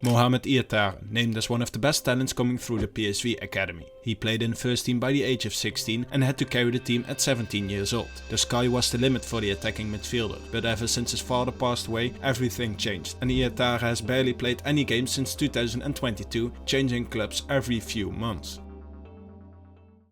Mohamed Ihattaren, named as one of the best talents coming through the PSV academy. He played in the first team by the age of 16 and had to carry the team at 17 years old. The sky was the limit for the attacking midfielder, but ever since his father passed away, everything changed, and Ihattaren has barely played any games since 2022, changing clubs every few months.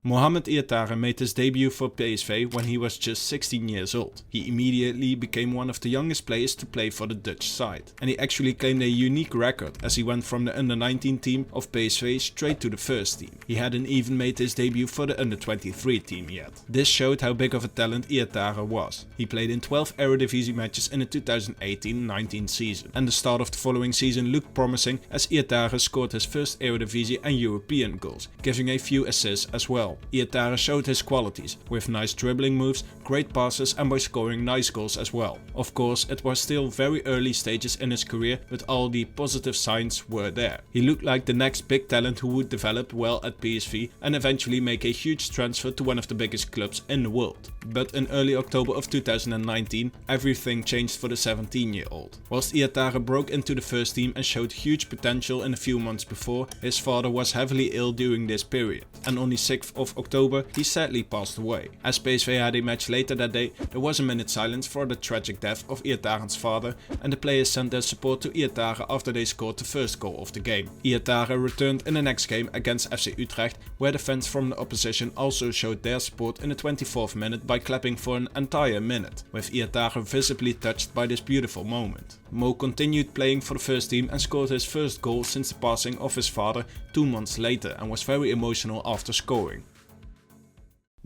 Mohamed Ihattaren made his debut for PSV when he was just 16 years old. He immediately became one of the youngest players to play for the Dutch side, and he actually claimed a unique record as he went from the under-19 team of PSV straight to the first team. He hadn't even made his debut for the under-23 team yet. This showed how big of a talent Ihattaren was. He played in 12 Eredivisie matches in the 2018-19 season, and the start of the following season looked promising as Ihattaren scored his first Eredivisie and European goals, giving a few assists as well. Ihattaren showed his qualities, with nice dribbling moves, great passes and by scoring nice goals as well. Of course, it was still very early stages in his career, but all the positive signs were there. He looked like the next big talent who would develop well at PSV and eventually make a huge transfer to one of the biggest clubs in the world. But in early October of 2019, everything changed for the 17-year-old. Whilst Ihattaren broke into the first team and showed huge potential in a few months before, his father was heavily ill during this period, and on the 6th of October he sadly passed away. As PSV had a match later that day, there was a minute silence for the tragic death of Ihattaren's father, and the players sent their support to Ihattaren after they scored the first goal of the game. Ihattaren returned in the next game against FC Utrecht, where the fans from the opposition also showed their support in the 24th minute by clapping for an entire minute, with Ihattaren visibly touched by this beautiful moment. Mo continued playing for the first team and scored his first goal since the passing of his father 2 months later, and was very emotional after scoring.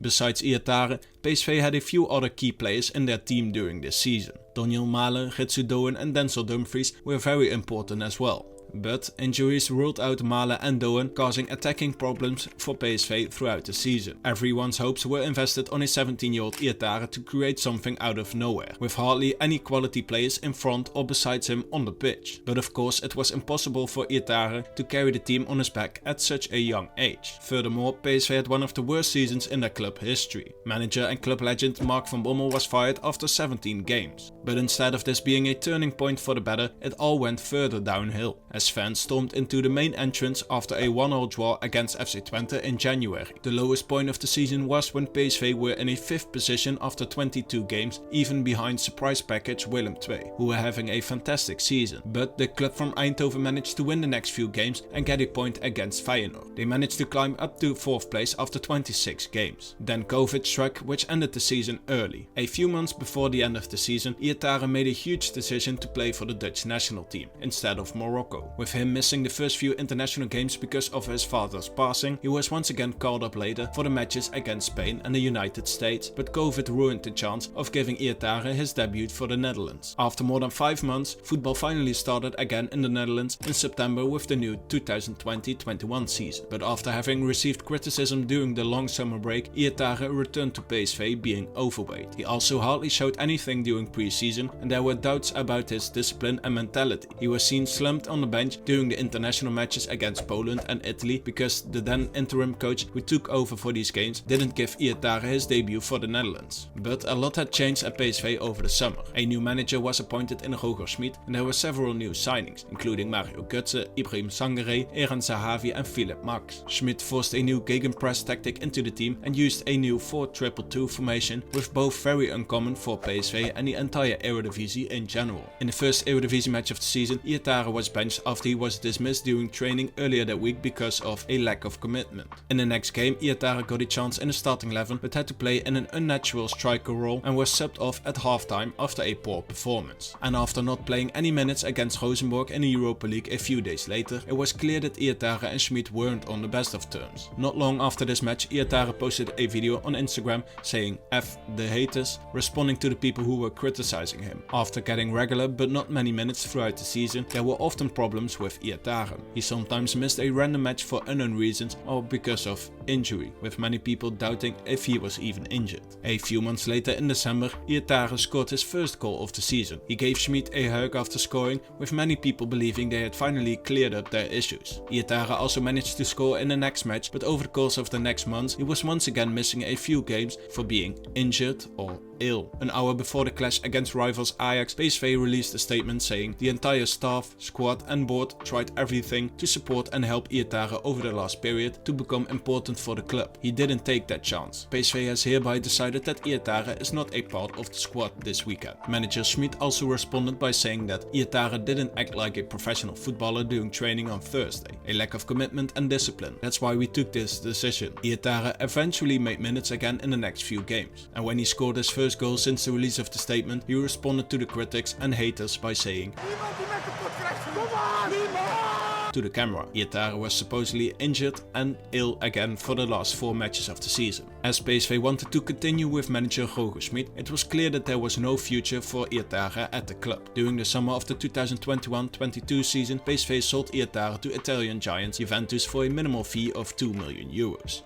Besides Ihattaren, PSV had a few other key players in their team during this season. Daniel Malen, Ritsu Doan and Denzel Dumfries were very important as well. But injuries ruled out Malen and Doan, causing attacking problems for PSV throughout the season. Everyone's hopes were invested on a 17-year-old Ihattaren to create something out of nowhere, with hardly any quality players in front or besides him on the pitch. But of course it was impossible for Ihattaren to carry the team on his back at such a young age. Furthermore, PSV had one of the worst seasons in their club history. Manager and club legend Mark van Bommel was fired after 17 games. But instead of this being a turning point for the better, it all went further downhill, as fans stormed into the main entrance after a 1-1 draw against FC Twente in January. The lowest point of the season was when PSV were in a 5th position after 22 games, even behind surprise package Willem II, who were having a fantastic season. But the club from Eindhoven managed to win the next few games and get a point against Feyenoord. They managed to climb up to 4th place after 26 games. Then COVID struck, which ended the season early. A few months before the end of the season, Ihattaren made a huge decision to play for the Dutch national team instead of Morocco. With him missing the first few international games because of his father's passing, he was once again called up later for the matches against Spain and the United States, but COVID ruined the chance of giving Ihattaren his debut for the Netherlands. After more than 5 months, football finally started again in the Netherlands in September with the new 2020-21 season. But after having received criticism during the long summer break, Ihattaren returned to PSV being overweight. He also hardly showed anything during pre-season, and there were doubts about his discipline and mentality. He was seen slumped on the bench during the international matches against Poland and Italy because the then interim coach who took over for these games didn't give Ihattaren his debut for the Netherlands. But a lot had changed at PSV over the summer. A new manager was appointed in Schmidt, and there were several new signings, including Mario Götze, Ibrahim Sangare, Eran Zahavi and Philip Max. Schmidt forced a new gegenpress tactic into the team and used a new 4-2-2 formation, with both very uncommon for PSV and the entire Eredivisie in general. In the first Eredivisie match of the season, Ihattaren was benched after he was dismissed during training earlier that week because of a lack of commitment. In the next game, Ihattaren got a chance in the starting 11 but had to play in an unnatural striker role and was subbed off at halftime after a poor performance. And after not playing any minutes against Rosenborg in the Europa League a few days later, it was clear that Ihattaren and Schmidt weren't on the best of terms. Not long after this match, Ihattaren posted a video on Instagram saying "F the haters," responding to the people who were criticizing him. After getting regular but not many minutes throughout the season, there were often problems with Ihattaren. He sometimes missed a random match for unknown reasons or because of injury, with many people doubting if he was even injured. A few months later in December, Ihattaren scored his first goal of the season. He gave Schmidt a hug after scoring, with many people believing they had finally cleared up their issues. Ihattaren also managed to score in the next match, but over the course of the next months he was once again missing a few games for being injured or ill. An hour before the clash against rivals Ajax, PSV released a statement saying the entire staff, squad and and board tried everything to support and help Ihattaren over the last period to become important for the club. He didn't take that chance. PSV has hereby decided that Ihattaren is not a part of the squad this weekend. Manager Schmidt also responded by saying that Ihattaren didn't act like a professional footballer during training on Thursday. A lack of commitment and discipline. That's why we took this decision. Ihattaren eventually made minutes again in the next few games. And when he scored his first goal since the release of the statement, he responded to the critics and haters by saying to the camera. Ihattaren was supposedly injured and ill again for the last 4 matches of the season. As PSV wanted to continue with manager Schmidt, it was clear that there was no future for Ihattaren at the club. During the summer of the 2021-22 season, PSV sold Ihattaren to Italian giants Juventus for a minimal fee of €2 million.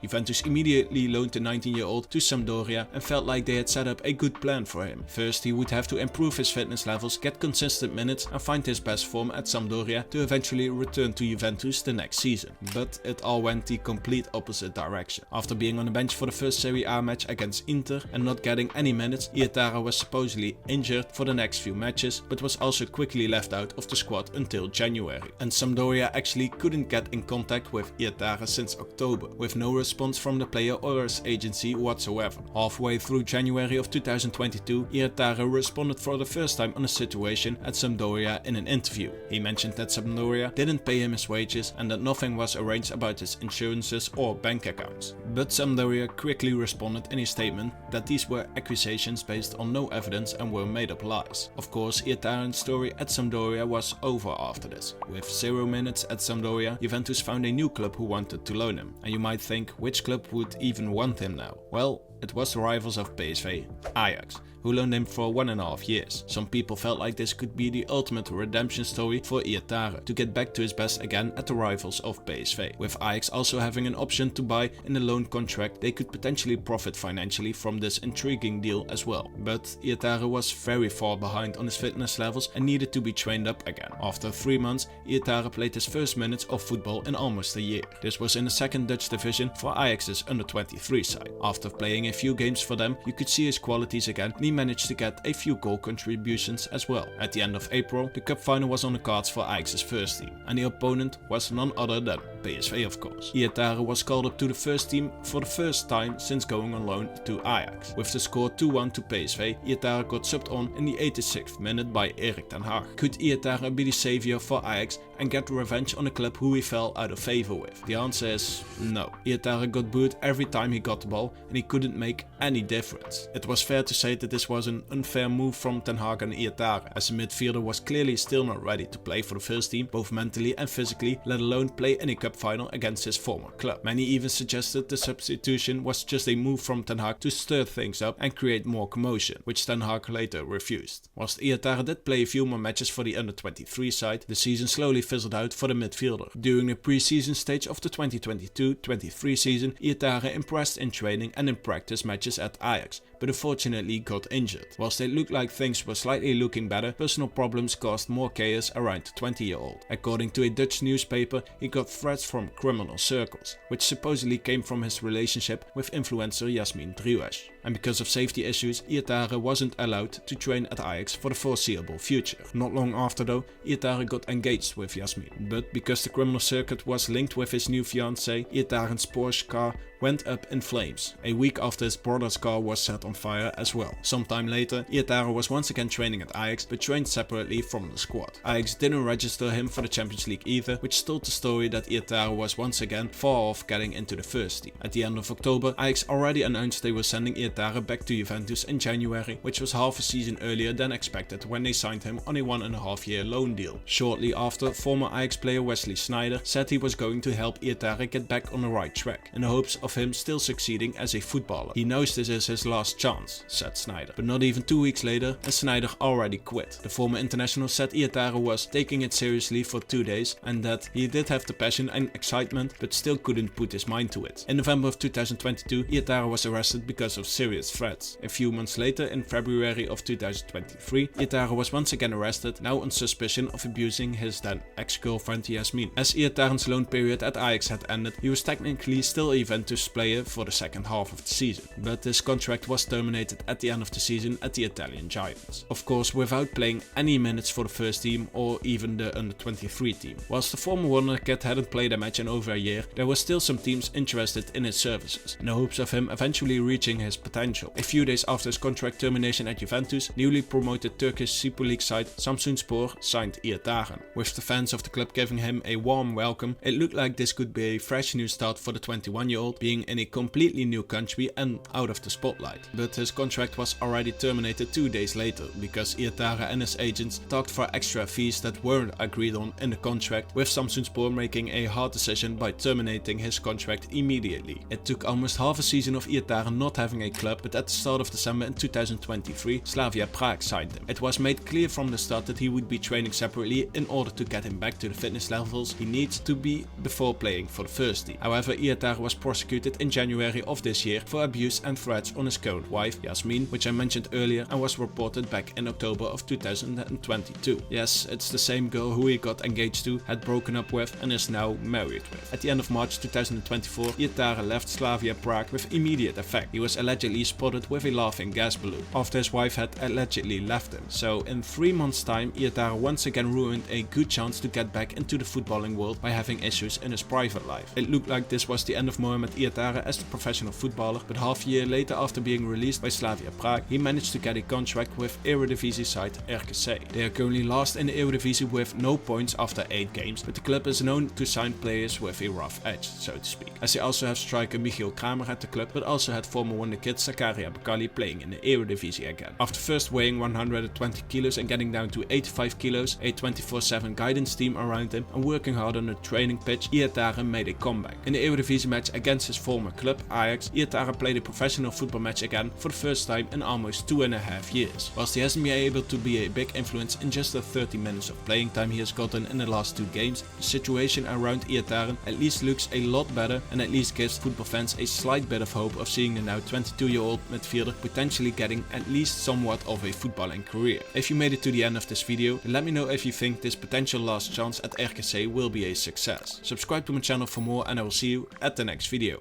Juventus immediately loaned the 19-year-old to Sampdoria and felt like they had set up a good plan for him. First, he would have to improve his fitness levels, get consistent minutes and find his best form at Sampdoria to eventually return to Juventus the next season. But it all went the complete opposite direction. After being on the bench for the first Serie A match against Inter and not getting any minutes, Ihattaren was supposedly injured for the next few matches, but was also quickly left out of the squad until January. And Sampdoria actually couldn't get in contact with Ihattaren since October, with no response from the player or his agency whatsoever. Halfway through January of 2022, Ihattaren responded for the first time on a situation at Sampdoria in an interview. He mentioned that Sampdoria didn't pay him his wages and that nothing was arranged about his insurances or bank accounts. But Sampdoria quickly responded in a statement that these were accusations based on no evidence and were made up lies. Of course, Ihattaren's story at Sampdoria was over after this. With 0 minutes at Sampdoria, Juventus found a new club who wanted to loan him. And you might think, which club would even want him now? Well, it was the rivals of PSV, Ajax, who loaned him for 1.5 years. Some people felt like this could be the ultimate redemption story for Ihattaren, to get back to his best again at the rivals of PSV. With Ajax also having an option to buy in a loan contract, they could potentially profit financially from this intriguing deal as well. But Ihattaren was very far behind on his fitness levels and needed to be trained up again. After 3 months, Ihattaren played his first minutes of football in almost a year. This was in the second Dutch division for Ajax's under-23 side. After playing a few games for them, you could see his qualities again and he managed to get a few goal contributions as well. At the end of April, the cup final was on the cards for Ajax's first team, and the opponent was none other than PSV, of course. Ihattaren was called up to the first team for the first time since going on loan to Ajax. With the score 2-1 to PSV, Ihattaren got subbed on in the 86th minute by Erik ten Hag. Could Ihattaren be the savior for Ajax and get revenge on a club who he fell out of favor with? The answer is no. Ihattaren got booed every time he got the ball and he couldn't make any difference. It was fair to say that this was an unfair move from Ten Hag and Ihattaren, as the midfielder was clearly still not ready to play for the first team, both mentally and physically, let alone play in a cup final against his former club. Many even suggested the substitution was just a move from Ten Hag to stir things up and create more commotion, which Ten Hag later refused. Whilst Ihattaren did play a few more matches for the under-23 side, the season slowly fizzled out for the midfielder. During the pre-season stage of the 2022-23 season, Ihattaren impressed in training and in practice matches at Ajax, but unfortunately got injured. Whilst it looked like things were slightly looking better, personal problems caused more chaos around the 20-year-old. According to a Dutch newspaper, he got threats from criminal circles, which supposedly came from his relationship with influencer Jasmin Driesch. And because of safety issues, Ihattaren wasn't allowed to train at Ajax for the foreseeable future. Not long after though, Ihattaren got engaged with Jasmin, but because the criminal circuit was linked with his new fiancée, Ihattaren's Porsche car went up in flames, a week after his brother's car was set on fire as well. Sometime later, Ihattaren was once again training at Ajax, but trained separately from the squad. Ajax didn't register him for the Champions League either, which told the story that Ihattaren was once again far off getting into the first team. At the end of October, Ajax already announced they were sending Ihattaren back to Juventus in January, which was half a season earlier than expected when they signed him on a 1.5-year loan deal. Shortly after, former Ajax player Wesley Sneijder said he was going to help Ihattaren get back on the right track, in the hopes of him still succeeding as a footballer. He knows this is his last chance, said Sneijder. But not even 2 weeks later, and Sneijder already quit. The former international said Ihattaren was taking it seriously for 2 days and that he did have the passion and excitement, but still couldn't put his mind to it. In November of 2022, Ihattaren was arrested because of serious threats. A few months later, in February of 2023, Ihattaren was once again arrested, now on suspicion of abusing his then ex-girlfriend Jasmin. As Ihattaren's loan period at Ajax had ended, he was technically still a Juventus Juventus player for the second half of the season, but his contract was terminated at the end of the season at the Italian Giants. Of course, without playing any minutes for the first team or even the under-23 team. Whilst the former wonderkid hadn't played a match in over a year, there were still some teams interested in his services, in the hopes of him eventually reaching his potential. A few days after his contract termination at Juventus, newly promoted Turkish Super League side Samsunspor signed Ihattaren. With the fans of the club giving him a warm welcome, it looked like this could be a fresh new start for the 21-year-old, being in a completely new country and out of the spotlight. But his contract was already terminated 2 days later, because Ihattaren and his agents talked for extra fees that weren't agreed on in the contract, with Samsunspor making a hard decision by terminating his contract immediately. It took almost half a season of Ihattaren not having a club, but at the start of December in 2023, Slavia Prague signed him. It was made clear from the start that he would be training separately in order to get him back to the fitness levels he needs to be before playing for the first team. However, Ihattaren was prosecuted in January of this year for abuse and threats on his current wife, Yasmin, which I mentioned earlier, and was reported back in October of 2022. Yes, it's the same girl who he got engaged to, had broken up with, and is now married with. At the end of March 2024, Ihattaren left Slavia Prague with immediate effect. He was allegedly spotted with a laughing gas balloon after his wife had allegedly left him. So in 3 months' time, Ihattaren once again ruined a good chance to get back into the footballing world by having issues in his private life. It looked like this was the end of Mohamed Ihattaren as a professional footballer, but half a year later, after being released by Slavia Prague, he managed to get a contract with Eredivisie side RaatjeFC. They are currently last in the Eredivisie with no points after 8 games, but the club is known to sign players with a rough edge, so to speak. As they also have striker Michiel Kramer at the club, but also had former wonderkid Zakaria Bakali playing in the Eredivisie again. After first weighing 120 kilos and getting down to 85 kilos, a 24/7 guidance team around him, and working hard on the training pitch, Ihattaren made a comeback. In the Eredivisie match against his former club, Ajax, Ihattaren played a professional football match again for the first time in almost 2.5 years. Whilst he hasn't been able to be a big influence in just the 30 minutes of playing time he has gotten in the last 2 games, the situation around Ihattaren at least looks a lot better and at least gives football fans a slight bit of hope of seeing the now 22-year-old midfielder potentially getting at least somewhat of a footballing career. If you made it to the end of this video, then let me know if you think this potential last chance at RaatjeFC will be a success. Subscribe to my channel for more, and I will see you at the next video.